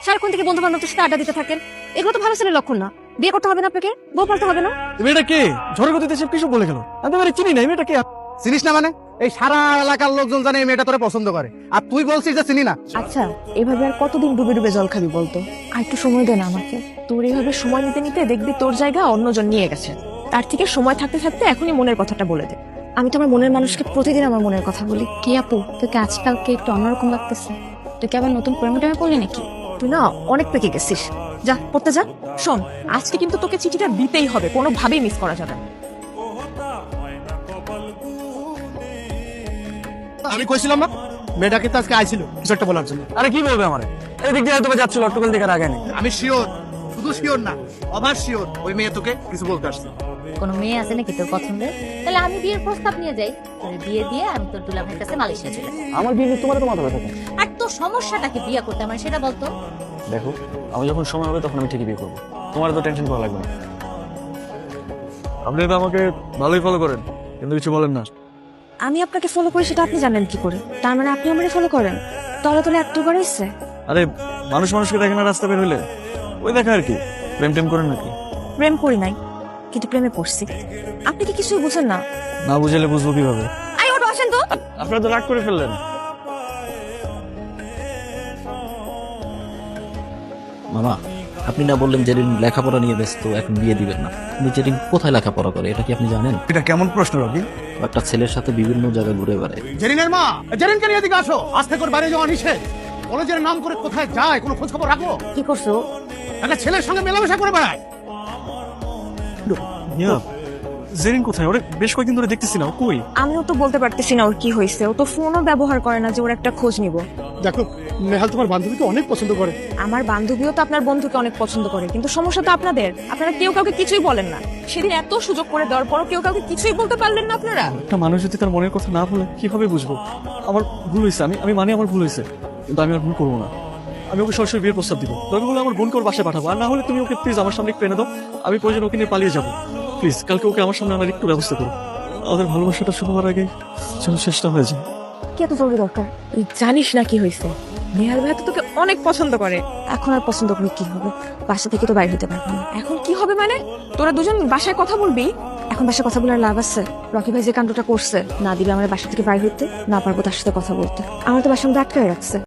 সারাক্ষণ থেকে বন্ধু বান্ধবদের সাথে আড্ডা দিতে থাকেন, এগুলো তো ভালো ছেলের লক্ষণ না। বিয়ে করতে হবে না আপনাকে, বউ পালতে হবে না। মেয়েটা কে? ঝড়ের গতিতে সব কিছু বলে গেল। আমি তো চিনি না মেয়েটা কে। চিনিস না মানে? এই সারা এলাকার লোকজন জানে এই মেয়েটা তোরে পছন্দ করে, আর তুই বলছিস যে চিনি না। আচ্ছা, এভাবে আর কতদিন ডুবে ডুবে জল খাবি বলতো? আর একটু সময় দে না আমাকে। তোর এইভাবে সময় নিতে নিতে দেখবি তোর জায়গা অন্যজন নিয়ে গেছে। তার থেকে সময় থাকতে থাকতে এখনই মনের কথাটা বলে দে। আমি তো আমার মনের মানুষকে প্রতিদিন আমার মনের কথা বলি। কি আপু, তোকে আজকালকে একটু অন্যরকম লাগতেছে। তুই কি আবার নতুন প্রেমে টেমে পড়লি নাকি? তুই না অনেক পেকে গেছিস। যা পড়তে যা। শোন, আজকে কিন্তু তোকে চিঠিটা দিতেই হবে, কোনোভাবেই মিস করা যাবে না। আমি কইছিলাম না মেয়েটা কিন্তু আজকে আইছিল কিছু একটা বলার জন্য। আরে কি বলবে আমারে? এদিক দিয়ে হয়তো যাচ্ছিল, অট্টকল দিকে আগে নেই। আমি শিওর, শুধু শিওর না, অবাক শিওর ওই মেয়ে তোকে কিছু বলতে আসছে। কোনো মেয়ে আছে নাকি তোর পছন্দের? তাহলে আমি বিয়ের প্রস্তাব নিয়ে যাই, তোর বিয়ে দিয়ে আমি তোর দুলা ভাইয়ের কাছে মালয়েশিয়া চলে যাই। আমার বিয়ে তোমার তো মাথা ব্যথা। আর তোর সমস্যাটাকে বিয়ে করতে আমার সেটা বলতো। দেখো, আমি যখন সময় হবে তখন আমি ঠিকই বিয়ে করবো, তোমার তো টেনশন করা লাগবে না। আপনি তো আমাকে ভালোই ফলো করেন, কিন্তু কিছু বলেন না। আমি আপনাকে ফলো করি সেটা আপনি জানেন কি করে? তার মানে আপনি আমাকে ফলো করেন? তলে তলে একটু করে ইচ্ছে। আরে মানুষ মানুষকে দেখে না রাস্তা বের হইলে, ওই দেখা আর কি। প্রেম টেম করেন নাকি? প্রেম করি নাই, কিন্তু প্রেমে পড়ছি। আপনি কি কিছুই বুঝেন না? না বুঝলে বুঝবো কিভাবে? আই ওটা আসেন তো। আপনারা তো রাগ করে ফেললেন। মামা, আপনি না বললেন জেরিন লেখাপড়া নিয়ে ব্যস্ত, এখন বিয়ে দিবেন না। কিন্তু জেরিন কোথায় লেখাপড়া করে এটা কি আপনি জানেন? এটা কেমন প্রশ্ন রবি? ও একটা ছেলের সাথে বিভিন্ন জায়গায় ঘুরে বেড়ায়। জেরিনের মা, জেরিনকে নিয়ে এদিকে আসো। আজ থেকে ওর বাইরে যাওয়া নিষেধ। কলেজের নাম করে কোথায় যায় কোনো খোঁজ খবর রাখো? কি করছো? একটা ছেলের সঙ্গে মেলামেশা করে বেড়ায়। জেরিন কোথায়? ওরে বেশ কয়েকদিন ধরে দেখতেছি না, ও কই? আমিও তো বলতে পারতেছি না ওর কি হয়েছে। ও তো ফোনও ব্যবহার করে না যে ওর একটা খোঁজ নিব। দেখো, নেহাল তোমার বান্ধবীকে অনেক পছন্দ করে। আমার বান্ধবীও তো আপনার বন্ধুকে অনেক পছন্দ করে, কিন্তু সমস্যা তো আপনাদের, আপনারা কেউ কাউকে কিছুই বলেন না। সেদিন এত সুযোগ করে দেওয়ার পরও কেউ কাউকে কিছুই বলতে পারলেন না আপনারা। একটা মানুষ যদি তার মনের কথা না বলে কিভাবে বুঝবো? আমার ভুল হয়েছে, আমি মানে আমার ভুল হয়েছে, কিন্তু আমি আর ভুল করবো না। আমি ওকে সরাসরি বিয়ের প্রস্তাব দিব। দরকার হলে আমার বোনকে ওর বাসায় পাঠাবো, আর না হলে তুমি ওকে প্লিজ আমার সামনে একটু এনে দাও। আমি প্রয়োজন ওকে নিয়ে পালিয়ে যাবো। প্লিজ কালকে ওকে আমার সামনে আনার একটু ব্যবস্থা করো। আমাদের ভালোবাসাটা শুরু হওয়ার আগে যেন শেষটা হয়ে যায়। কি এত জরুরি দরকার? তুই জানিস না কি হয়েছে? নেহাল ভাই তো তোকে অনেক পছন্দ করে। এখন আর পছন্দ করে কি হবে? বাসা থেকে তো বাইরে হতে পারবো না। এখন কি হবে মানে? তোরা দুজন বাসায় কথা বলবি? এখন বাসায় কথা বলার লাভ আছে? রকি ভাই যে কাণ্ডটা করছে, না দিবে আমার বাসা থেকে বাইরে হতে, না পারবো তার সাথে কথা বলতে। আমার তো বাসার মধ্যে আটকায় রাখছে।